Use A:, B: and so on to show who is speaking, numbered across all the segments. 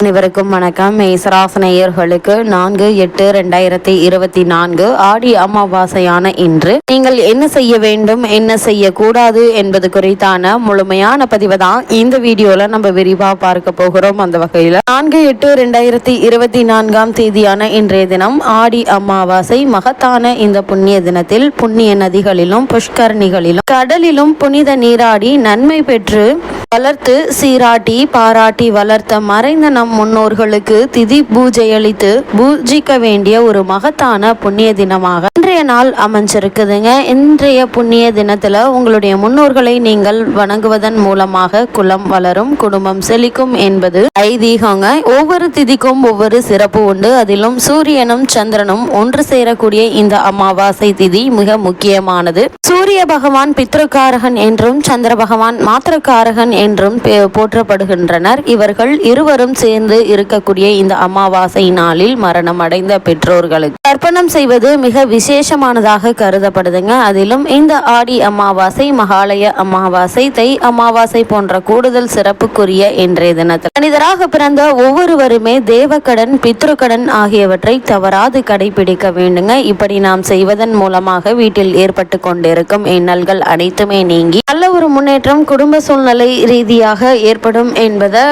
A: அனைவருக்கும் வணக்கம். மேசராசினியர்களுக்கு 4/8/2024 ஆடி அமாவாசையான இன்று நீங்கள் என்ன செய்ய வேண்டும், என்ன செய்யக்கூடாது என்பது குறித்தான முழுமையான பதிவை தான் இந்த வீடியோல நம்ம விரிவா பார்க்க போகிறோம். அந்த வகையில் 4/8/2024 தேதியான இன்றைய தினம் ஆடி அமாவாசை. மகத்தான இந்த புண்ணிய தினத்தில் புண்ணிய நதிகளிலும் புஷ்கரணிகளிலும் கடலிலும் புனித நீராடி நன்மை பெற்று வளர்த்து சீராட்டி பாராட்டி வளர்த்த மறைந்த நம் முன்னோர்களுக்கு திதி பூஜை அளித்து பூஜிக்க வேண்டிய ஒரு மகத்தான புண்ணிய தினமாக இன்றைய நாள் அமைஞ்சிருக்குதுங்க. இன்றைய புண்ணிய தினத்துல உங்களுடைய முன்னோர்களை நீங்கள் வணங்குவதன் மூலமாக குலம் வளரும், குடும்பம் செழிக்கும் என்பது ஐதீகங்க. ஒவ்வொரு திதிக்கும் ஒவ்வொரு சிறப்பு உண்டு. அதிலும் சூரியனும் சந்திரனும் ஒன்று சேரக்கூடிய இந்த அமாவாசை திதி மிக முக்கியமானது. சூரிய பகவான் பித்ருக்காரகன் என்றும் சந்திர பகவான் மாத்திரக்காரகன் என்றும் போற்றப்படுகின்றனர். இவர்கள் இருவரும் சேர்ந்து இருக்கக்கூடிய இந்த அமாவாசை நாளில் மரணம் அடைந்த பெற்றோர்களுக்கு தர்ப்பணம் செய்வது மிக விசேஷமானதாக கருதப்படுதுங்க. அதிலும் இந்த ஆடி அமாவாசை, மகாலய அமாவாசை, தை அமாவாசை போன்ற கூடுதல் சிறப்புக்குரிய இன்றைய தினத்தில் மனிதராக பிறந்த ஒவ்வொருவருமே தேவக்கடன், பித்ருக்கடன் ஆகியவற்றை தவறாது கடைபிடிக்க வேண்டுங்க. இப்படி நாம் செய்வதன் மூலமாக வீட்டில் ஏற்பட்டு கொண்டிருக்கும் இன்னல்கள் அனைத்துமே நீங்கி நல்ல ஒரு முன்னேற்றம் குடும்ப சூழ்நிலை ரீதியாக ஏற்படும் என்பதை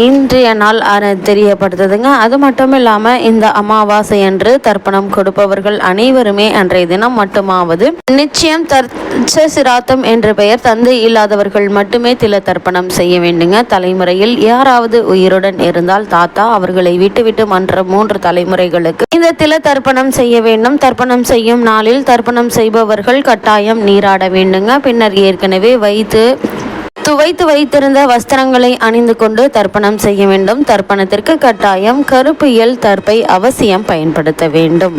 A: இன்றைய நாள் தெரியப்படுத்துதுங்க. அது மட்டும் இல்லாம இந்த அமாவாசை அன்று தர்ப்பணம் கொடுப்பவர்கள் அனைவருமே அன்றைய தினம் மட்டுமாவது நிச்சயம் சிராத்தம் என்ற பெயர் தந்தை இல்லாதவர்கள் மட்டுமே தில தர்ப்பணம் செய்ய வேண்டுங்க. தலைமுறையில் யாராவது உயிருடன் இருந்தால் தாத்தா அவர்களை விட்டுவிட்டு மன்ற 3 தலைமுறைகளுக்கு இந்த தில தர்ப்பணம் செய்ய வேண்டும். தர்ப்பணம் செய்யும் நாளில் தர்ப்பணம் செய்பவர்கள் கட்டாயம் நீராட வேண்டுங்க. பின்னர் ஏற்கனவே துவைத்து வைத்திருந்த வஸ்திரங்களை அணிந்து கொண்டு தர்ப்பணம் செய்ய வேண்டும். தர்ப்பணத்திற்கு கட்டாயம் கருப்பு எல் தர்ப்பை அவசியம் பயன்படுத்த வேண்டும்.